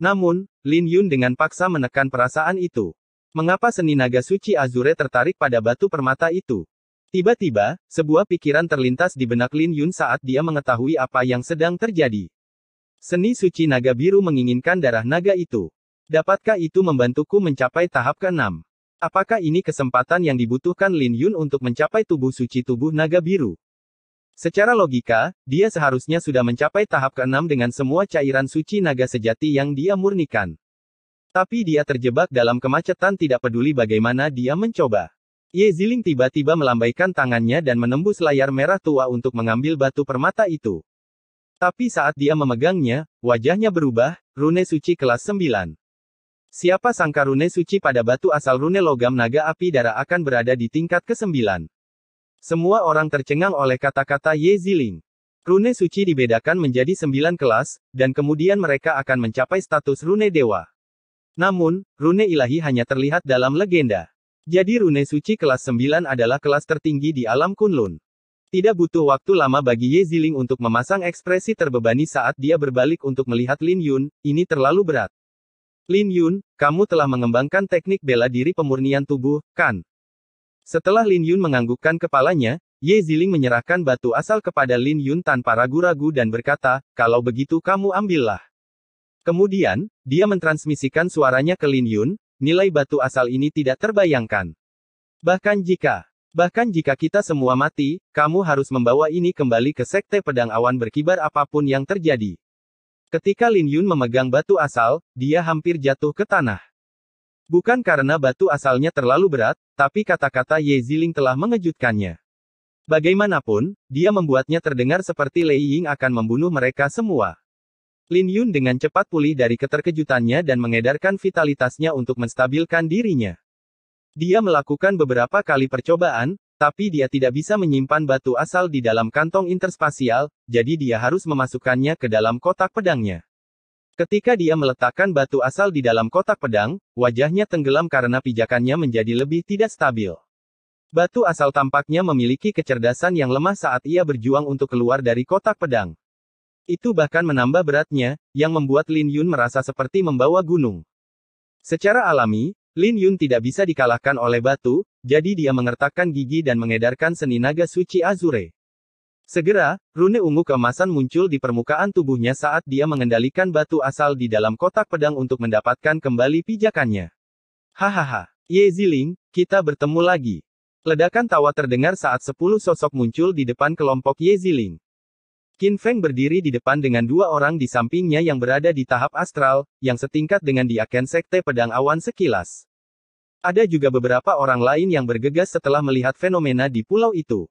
Namun, Lin Yun dengan paksa menekan perasaan itu. Mengapa seni naga suci Azure tertarik pada batu permata itu? Tiba-tiba, sebuah pikiran terlintas di benak Lin Yun saat dia mengetahui apa yang sedang terjadi. Seni suci naga biru menginginkan darah naga itu. Dapatkah itu membantuku mencapai tahap ke-6? Apakah ini kesempatan yang dibutuhkan Lin Yun untuk mencapai tubuh suci tubuh naga biru? Secara logika, dia seharusnya sudah mencapai tahap ke-6 dengan semua cairan suci naga sejati yang dia murnikan. Tapi dia terjebak dalam kemacetan tidak peduli bagaimana dia mencoba. Ye Ziling tiba-tiba melambaikan tangannya dan menembus layar merah tua untuk mengambil batu permata itu. Tapi saat dia memegangnya, wajahnya berubah, rune suci kelas 9. Siapa sangka rune suci pada batu asal rune logam naga api darah akan berada di tingkat ke-9. Semua orang tercengang oleh kata-kata Ye Ziling. Rune suci dibedakan menjadi 9 kelas, dan kemudian mereka akan mencapai status rune dewa. Namun, rune ilahi hanya terlihat dalam legenda. Jadi rune suci kelas 9 adalah kelas tertinggi di alam Kunlun. Tidak butuh waktu lama bagi Ye Ziling untuk memasang ekspresi terbebani saat dia berbalik untuk melihat Lin Yun, ini terlalu berat. Lin Yun, kamu telah mengembangkan teknik bela diri pemurnian tubuh, kan? Setelah Lin Yun menganggukkan kepalanya, Ye Ziling menyerahkan batu asal kepada Lin Yun tanpa ragu-ragu dan berkata, kalau begitu kamu ambillah. Kemudian, dia mentransmisikan suaranya ke Lin Yun, nilai batu asal ini tidak terbayangkan. Bahkan jika kita semua mati, kamu harus membawa ini kembali ke Sekte Pedang Awan Berkibar apapun yang terjadi. Ketika Lin Yun memegang batu asal, dia hampir jatuh ke tanah. Bukan karena batu asalnya terlalu berat, tapi kata-kata Ye Ziling telah mengejutkannya. Bagaimanapun, dia membuatnya terdengar seperti Lei Ying akan membunuh mereka semua. Lin Yun dengan cepat pulih dari keterkejutannya dan mengedarkan vitalitasnya untuk menstabilkan dirinya. Dia melakukan beberapa kali percobaan, tapi dia tidak bisa menyimpan batu asal di dalam kantong interspasial, jadi dia harus memasukkannya ke dalam kotak pedangnya. Ketika dia meletakkan batu asal di dalam kotak pedang, wajahnya tenggelam karena pijakannya menjadi lebih tidak stabil. Batu asal tampaknya memiliki kecerdasan yang lemah saat ia berjuang untuk keluar dari kotak pedang. Itu bahkan menambah beratnya, yang membuat Lin Yun merasa seperti membawa gunung. Secara alami, Lin Yun tidak bisa dikalahkan oleh batu, jadi dia mengertakkan gigi dan mengedarkan seni naga suci Azure. Segera, rune ungu keemasan muncul di permukaan tubuhnya saat dia mengendalikan batu asal di dalam kotak pedang untuk mendapatkan kembali pijakannya. Hahaha, Ye Ziling, kita bertemu lagi. Ledakan tawa terdengar saat 10 sosok muncul di depan kelompok Ye Ziling. Qin Feng berdiri di depan dengan 2 orang di sampingnya yang berada di tahap astral, yang setingkat dengan Diaken Sekte Pedang Awan sekilas. Ada juga beberapa orang lain yang bergegas setelah melihat fenomena di pulau itu.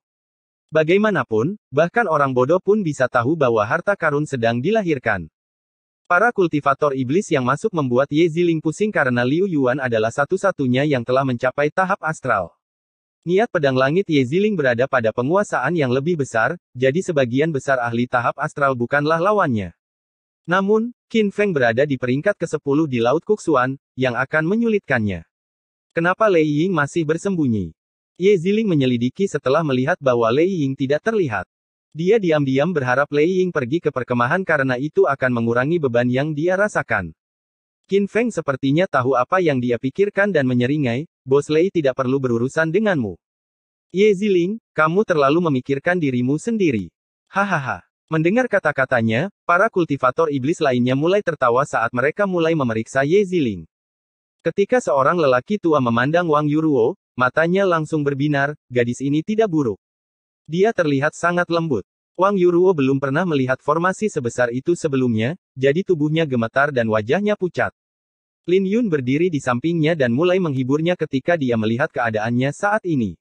Bagaimanapun, bahkan orang bodoh pun bisa tahu bahwa harta karun sedang dilahirkan. Para kultivator iblis yang masuk membuat Ye Ziling pusing karena Liu Yuan adalah satu-satunya yang telah mencapai tahap astral. Niat pedang langit Ye Ziling berada pada penguasaan yang lebih besar, jadi sebagian besar ahli tahap astral bukanlah lawannya. Namun, Qin Feng berada di peringkat ke-10 di Laut Kuxuan, yang akan menyulitkannya. Kenapa Lei Ying masih bersembunyi? Ye Ziling menyelidiki setelah melihat bahwa Lei Ying tidak terlihat. Dia diam-diam berharap Lei Ying pergi ke perkemahan karena itu akan mengurangi beban yang dia rasakan. Qin Feng sepertinya tahu apa yang dia pikirkan dan menyeringai, Bos Lei tidak perlu berurusan denganmu. Ye Ziling, kamu terlalu memikirkan dirimu sendiri. Hahaha. Mendengar kata-katanya, para kultivator iblis lainnya mulai tertawa saat mereka mulai memeriksa Ye Ziling. Ketika seorang lelaki tua memandang Wang Yuruo, matanya langsung berbinar, gadis ini tidak buruk. Dia terlihat sangat lembut. Wang Yuruo belum pernah melihat formasi sebesar itu sebelumnya, jadi tubuhnya gemetar dan wajahnya pucat. Lin Yun berdiri di sampingnya dan mulai menghiburnya ketika dia melihat keadaannya saat ini.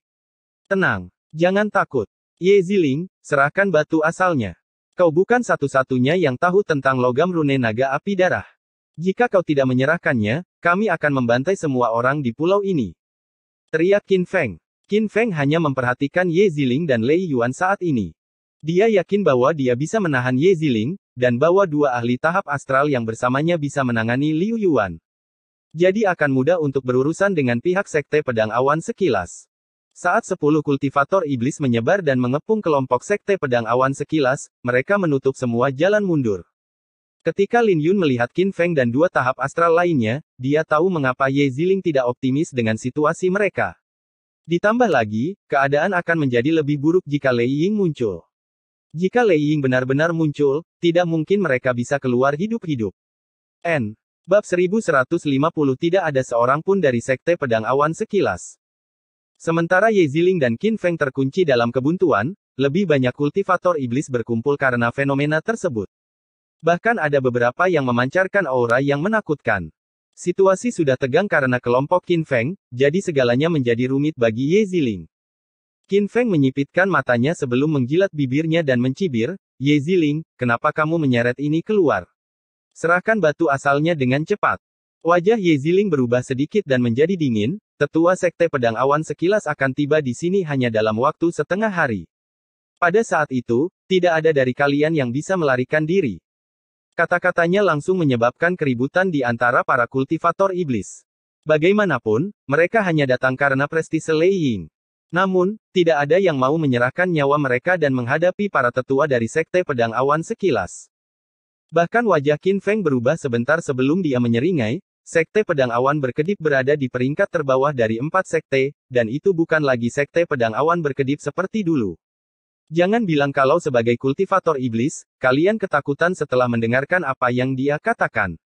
Tenang, jangan takut. Ye Ziling, serahkan batu asalnya. Kau bukan satu-satunya yang tahu tentang logam rune naga api darah. Jika kau tidak menyerahkannya, kami akan membantai semua orang di pulau ini. Teriak Qin Feng. Qin Feng hanya memperhatikan Ye Ziling dan Lei Yuan saat ini. Dia yakin bahwa dia bisa menahan Ye Ziling, dan bawa 2 ahli tahap astral yang bersamanya bisa menangani Liu Yuan. Jadi akan mudah untuk berurusan dengan pihak Sekte Pedang Awan sekilas. Saat 10 kultivator iblis menyebar dan mengepung kelompok Sekte Pedang Awan sekilas, mereka menutup semua jalan mundur. Ketika Lin Yun melihat Qin Feng dan 2 tahap astral lainnya, dia tahu mengapa Ye Ziling tidak optimis dengan situasi mereka. Ditambah lagi, keadaan akan menjadi lebih buruk jika Lei Ying muncul. Jika Lei Ying benar-benar muncul, tidak mungkin mereka bisa keluar hidup-hidup. Bab 1150 tidak ada seorang pun dari Sekte Pedang Awan sekilas. Sementara Ye Ziling dan Qin Feng terkunci dalam kebuntuan, lebih banyak kultivator iblis berkumpul karena fenomena tersebut. Bahkan ada beberapa yang memancarkan aura yang menakutkan. Situasi sudah tegang karena kelompok Qin Feng, jadi segalanya menjadi rumit bagi Ye Ziling. Qin Feng menyipitkan matanya sebelum menjilat bibirnya dan mencibir, "Ye Ziling, kenapa kamu menyeret ini keluar? Serahkan batu asalnya dengan cepat." Wajah Ye Ziling berubah sedikit dan menjadi dingin. Tetua Sekte Pedang Awan sekilas akan tiba di sini hanya dalam waktu setengah hari. Pada saat itu, tidak ada dari kalian yang bisa melarikan diri. Kata-katanya langsung menyebabkan keributan di antara para kultivator iblis. Bagaimanapun, mereka hanya datang karena prestise Lei Ying. Namun, tidak ada yang mau menyerahkan nyawa mereka dan menghadapi para tetua dari Sekte Pedang Awan sekilas. Bahkan wajah Qin Feng berubah sebentar sebelum dia menyeringai, Sekte Pedang Awan berkedip berada di peringkat terbawah dari 4 sekte, dan itu bukan lagi Sekte Pedang Awan berkedip seperti dulu. Jangan bilang kalau sebagai kultivator iblis, kalian ketakutan setelah mendengarkan apa yang dia katakan.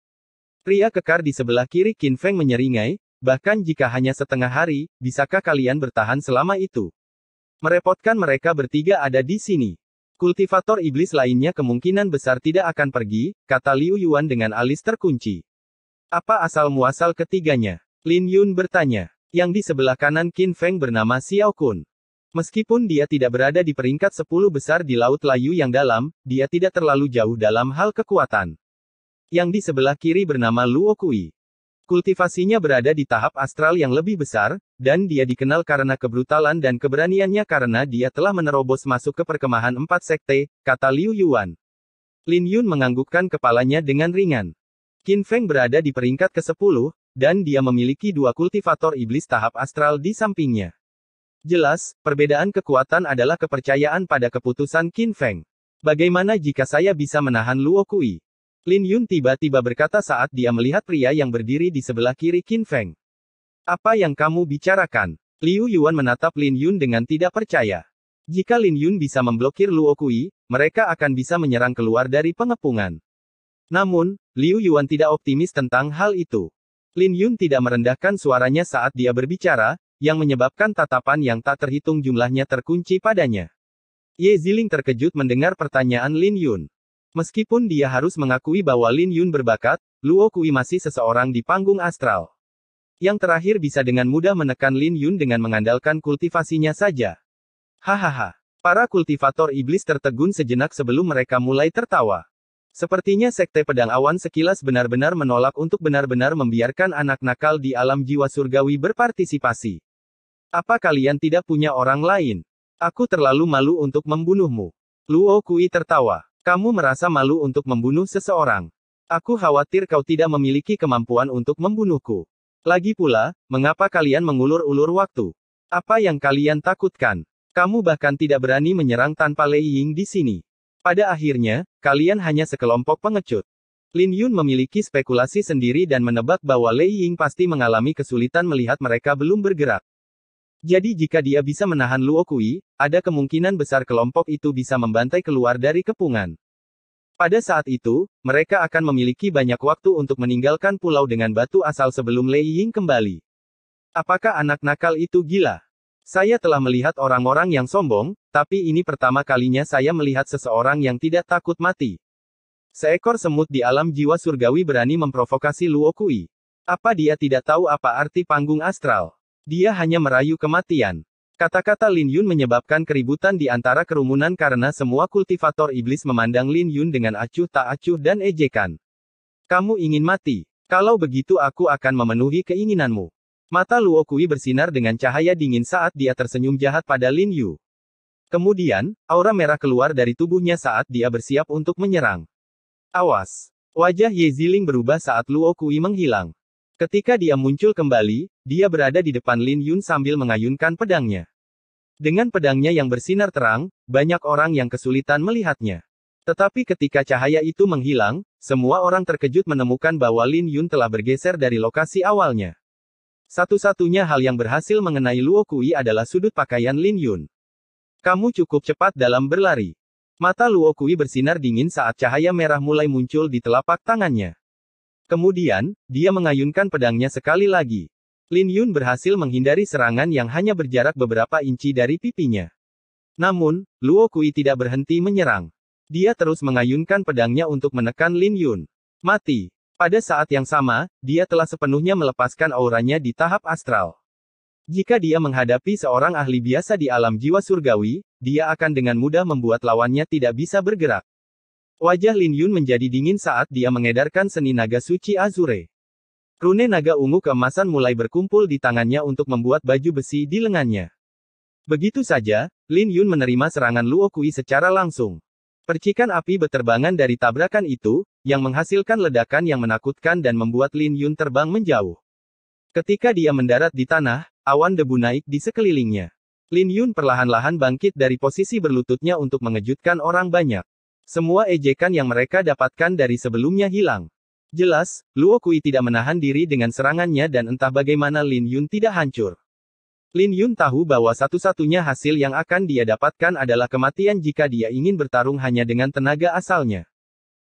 Pria kekar di sebelah kiri Qin Feng menyeringai, bahkan jika hanya setengah hari, bisakah kalian bertahan selama itu? Merepotkan mereka bertiga ada di sini. Kultivator iblis lainnya kemungkinan besar tidak akan pergi, kata Liu Yuan dengan alis terkunci. Apa asal-muasal ketiganya? Lin Yun bertanya. Yang di sebelah kanan Qin Feng bernama Xiao Kun. Meskipun dia tidak berada di peringkat 10 besar di Laut Layu yang dalam, dia tidak terlalu jauh dalam hal kekuatan. Yang di sebelah kiri bernama Luo Kui. Kultivasinya berada di tahap astral yang lebih besar, dan dia dikenal karena kebrutalan dan keberaniannya karena dia telah menerobos masuk ke perkemahan 4 sekte, kata Liu Yuan. Lin Yun menganggukkan kepalanya dengan ringan. Qin Feng berada di peringkat ke-10, dan dia memiliki 2 kultivator iblis tahap astral di sampingnya. Jelas, perbedaan kekuatan adalah kepercayaan pada keputusan Qin Feng. Bagaimana jika saya bisa menahan Luo Kui? Lin Yun tiba-tiba berkata saat dia melihat pria yang berdiri di sebelah kiri Qin Feng. Apa yang kamu bicarakan? Liu Yuan menatap Lin Yun dengan tidak percaya. Jika Lin Yun bisa memblokir Luo Kui, mereka akan bisa menyerang keluar dari pengepungan. Namun, Liu Yuan tidak optimis tentang hal itu. Lin Yun tidak merendahkan suaranya saat dia berbicara, yang menyebabkan tatapan yang tak terhitung jumlahnya terkunci padanya. Ye Ziling terkejut mendengar pertanyaan Lin Yun. Meskipun dia harus mengakui bahwa Lin Yun berbakat, Luo Kui masih seseorang di panggung astral. Yang terakhir bisa dengan mudah menekan Lin Yun dengan mengandalkan kultivasinya saja. Hahaha. Para kultivator iblis tertegun sejenak sebelum mereka mulai tertawa. Sepertinya Sekte Pedang Awan sekilas benar-benar menolak untuk benar-benar membiarkan anak nakal di alam jiwa surgawi berpartisipasi. Apa kalian tidak punya orang lain? Aku terlalu malu untuk membunuhmu. Luo Kui tertawa. Kamu merasa malu untuk membunuh seseorang. Aku khawatir kau tidak memiliki kemampuan untuk membunuhku. Lagi pula, mengapa kalian mengulur-ulur waktu? Apa yang kalian takutkan? Kamu bahkan tidak berani menyerang tanpa Lei Ying di sini. Pada akhirnya, kalian hanya sekelompok pengecut. Lin Yun memiliki spekulasi sendiri dan menebak bahwa Lei Ying pasti mengalami kesulitan melihat mereka belum bergerak. Jadi jika dia bisa menahan Luo Kui, ada kemungkinan besar kelompok itu bisa membantai keluar dari kepungan. Pada saat itu, mereka akan memiliki banyak waktu untuk meninggalkan pulau dengan batu asal sebelum Lei Ying kembali. Apakah anak nakal itu gila? Saya telah melihat orang-orang yang sombong, tapi ini pertama kalinya saya melihat seseorang yang tidak takut mati. Seekor semut di alam jiwa surgawi berani memprovokasi Luo Kui. Apa dia tidak tahu apa arti panggung astral? Dia hanya merayu kematian. Kata-kata Lin Yun menyebabkan keributan di antara kerumunan karena semua kultivator iblis memandang Lin Yun dengan acuh tak acuh dan ejekan. Kamu ingin mati? Kalau begitu aku akan memenuhi keinginanmu. Mata Luo Kui bersinar dengan cahaya dingin saat dia tersenyum jahat pada Lin Yu. Kemudian, aura merah keluar dari tubuhnya saat dia bersiap untuk menyerang. Awas! Wajah Ye Ziling berubah saat Luo Kui menghilang. Ketika dia muncul kembali, dia berada di depan Lin Yun sambil mengayunkan pedangnya. Dengan pedangnya yang bersinar terang, banyak orang yang kesulitan melihatnya. Tetapi ketika cahaya itu menghilang, semua orang terkejut menemukan bahwa Lin Yun telah bergeser dari lokasi awalnya. Satu-satunya hal yang berhasil mengenai Luo Kui adalah sudut pakaian Lin Yun. Kamu cukup cepat dalam berlari. Mata Luo Kui bersinar dingin saat cahaya merah mulai muncul di telapak tangannya. Kemudian, dia mengayunkan pedangnya sekali lagi. Lin Yun berhasil menghindari serangan yang hanya berjarak beberapa inci dari pipinya. Namun, Luo Kui tidak berhenti menyerang. Dia terus mengayunkan pedangnya untuk menekan Lin Yun. Mati. Pada saat yang sama, dia telah sepenuhnya melepaskan auranya di tahap astral. Jika dia menghadapi seorang ahli biasa di alam jiwa surgawi, dia akan dengan mudah membuat lawannya tidak bisa bergerak. Wajah Lin Yun menjadi dingin saat dia mengedarkan seni naga suci Azure. Rune naga ungu keemasan mulai berkumpul di tangannya untuk membuat baju besi di lengannya. Begitu saja, Lin Yun menerima serangan Luo Kui secara langsung. Percikan api beterbangan dari tabrakan itu, yang menghasilkan ledakan yang menakutkan dan membuat Lin Yun terbang menjauh. Ketika dia mendarat di tanah, awan debu naik di sekelilingnya. Lin Yun perlahan-lahan bangkit dari posisi berlututnya untuk mengejutkan orang banyak. Semua ejekan yang mereka dapatkan dari sebelumnya hilang. Jelas, Luo Kui tidak menahan diri dengan serangannya dan entah bagaimana Lin Yun tidak hancur. Lin Yun tahu bahwa satu-satunya hasil yang akan dia dapatkan adalah kematian jika dia ingin bertarung hanya dengan tenaga asalnya.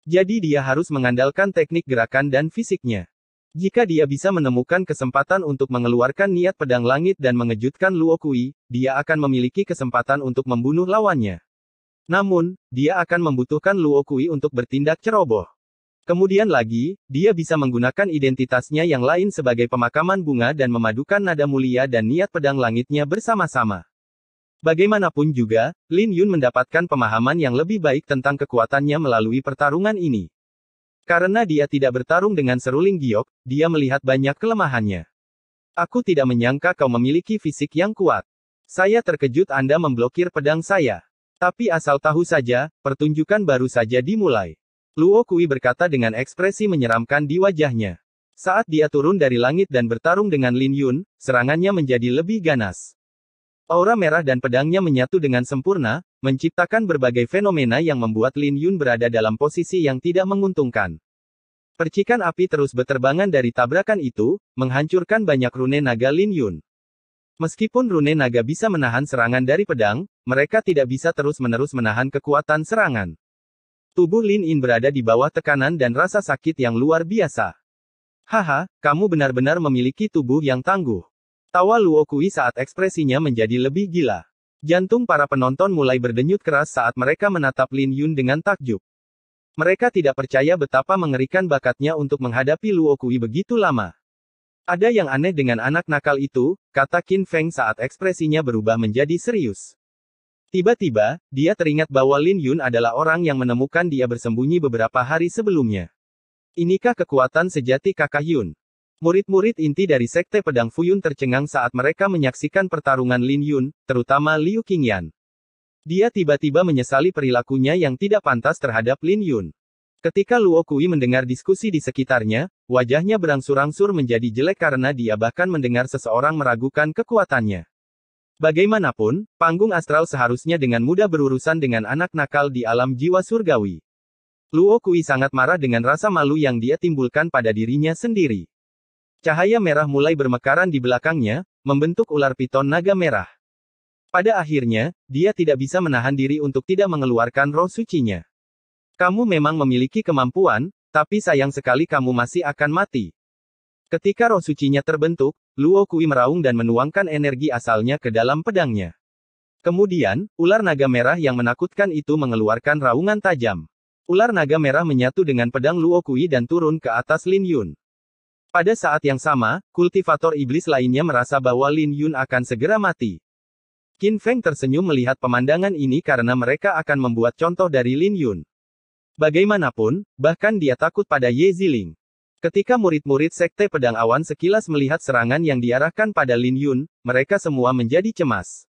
Jadi dia harus mengandalkan teknik gerakan dan fisiknya. Jika dia bisa menemukan kesempatan untuk mengeluarkan niat pedang langit dan mengejutkan Luo Kui, dia akan memiliki kesempatan untuk membunuh lawannya. Namun, dia akan membutuhkan Luo Kui untuk bertindak ceroboh. Kemudian lagi, dia bisa menggunakan identitasnya yang lain sebagai pemakaman bunga dan memadukan nada mulia dan niat pedang langitnya bersama-sama. Bagaimanapun juga, Lin Yun mendapatkan pemahaman yang lebih baik tentang kekuatannya melalui pertarungan ini. Karena dia tidak bertarung dengan seruling giok, dia melihat banyak kelemahannya. Aku tidak menyangka kau memiliki fisik yang kuat. Saya terkejut Anda memblokir pedang saya. Tapi asal tahu saja, pertunjukan baru saja dimulai. Luo Kui berkata dengan ekspresi menyeramkan di wajahnya. Saat dia turun dari langit dan bertarung dengan Lin Yun, serangannya menjadi lebih ganas. Aura merah dan pedangnya menyatu dengan sempurna, menciptakan berbagai fenomena yang membuat Lin Yun berada dalam posisi yang tidak menguntungkan. Percikan api terus beterbangan dari tabrakan itu, menghancurkan banyak rune naga Lin Yun. Meskipun rune naga bisa menahan serangan dari pedang, mereka tidak bisa terus-menerus menahan kekuatan serangan. Tubuh Lin Yin berada di bawah tekanan dan rasa sakit yang luar biasa. Haha, kamu benar-benar memiliki tubuh yang tangguh. Tawa Luo Kui saat ekspresinya menjadi lebih gila. Jantung para penonton mulai berdenyut keras saat mereka menatap Lin Yun dengan takjub. Mereka tidak percaya betapa mengerikan bakatnya untuk menghadapi Luo Kui begitu lama. Ada yang aneh dengan anak nakal itu, kata Qin Feng saat ekspresinya berubah menjadi serius. Tiba-tiba, dia teringat bahwa Lin Yun adalah orang yang menemukan dia bersembunyi beberapa hari sebelumnya. Inikah kekuatan sejati Kakak Yun? Murid-murid inti dari Sekte Pedang Fuyun tercengang saat mereka menyaksikan pertarungan Lin Yun, terutama Liu Qingyan. Dia tiba-tiba menyesali perilakunya yang tidak pantas terhadap Lin Yun. Ketika Luo Kui mendengar diskusi di sekitarnya, wajahnya berangsur-angsur menjadi jelek karena dia bahkan mendengar seseorang meragukan kekuatannya. Bagaimanapun, panggung astral seharusnya dengan mudah berurusan dengan anak nakal di alam jiwa surgawi. Luo Kui sangat marah dengan rasa malu yang dia timbulkan pada dirinya sendiri. Cahaya merah mulai bermekaran di belakangnya, membentuk ular piton naga merah. Pada akhirnya, dia tidak bisa menahan diri untuk tidak mengeluarkan roh sucinya. Kamu memang memiliki kemampuan, tapi sayang sekali kamu masih akan mati. Ketika roh sucinya terbentuk, Luo Kui meraung dan menuangkan energi asalnya ke dalam pedangnya. Kemudian, ular naga merah yang menakutkan itu mengeluarkan raungan tajam. Ular naga merah menyatu dengan pedang Luo Kui dan turun ke atas Lin Yun. Pada saat yang sama, kultivator iblis lainnya merasa bahwa Lin Yun akan segera mati. Qin Feng tersenyum melihat pemandangan ini karena mereka akan membuat contoh dari Lin Yun. Bagaimanapun, bahkan dia takut pada Ye Ziling. Ketika murid-murid Sekte Pedang Awan sekilas melihat serangan yang diarahkan pada Lin Yun, mereka semua menjadi cemas.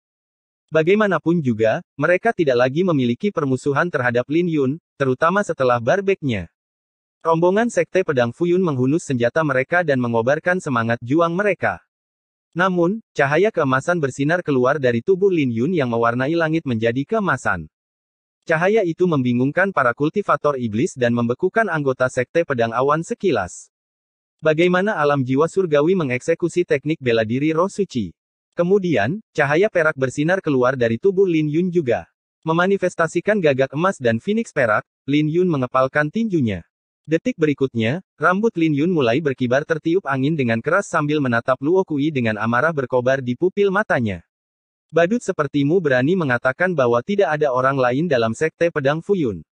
Bagaimanapun juga, mereka tidak lagi memiliki permusuhan terhadap Lin Yun, terutama setelah barbeknya. Rombongan Sekte Pedang Fuyun menghunus senjata mereka dan mengobarkan semangat juang mereka. Namun, cahaya keemasan bersinar keluar dari tubuh Lin Yun yang mewarnai langit menjadi keemasan. Cahaya itu membingungkan para kultivator iblis dan membekukan anggota Sekte Pedang Awan sekilas. Bagaimana alam jiwa surgawi mengeksekusi teknik bela diri roh suci. Kemudian, cahaya perak bersinar keluar dari tubuh Lin Yun juga. Memanifestasikan gagak emas dan phoenix perak, Lin Yun mengepalkan tinjunya. Detik berikutnya, rambut Lin Yun mulai berkibar tertiup angin dengan keras sambil menatap Luo Kui dengan amarah berkobar di pupil matanya. Badut sepertimu berani mengatakan bahwa tidak ada orang lain dalam Sekte Pedang Fuyun.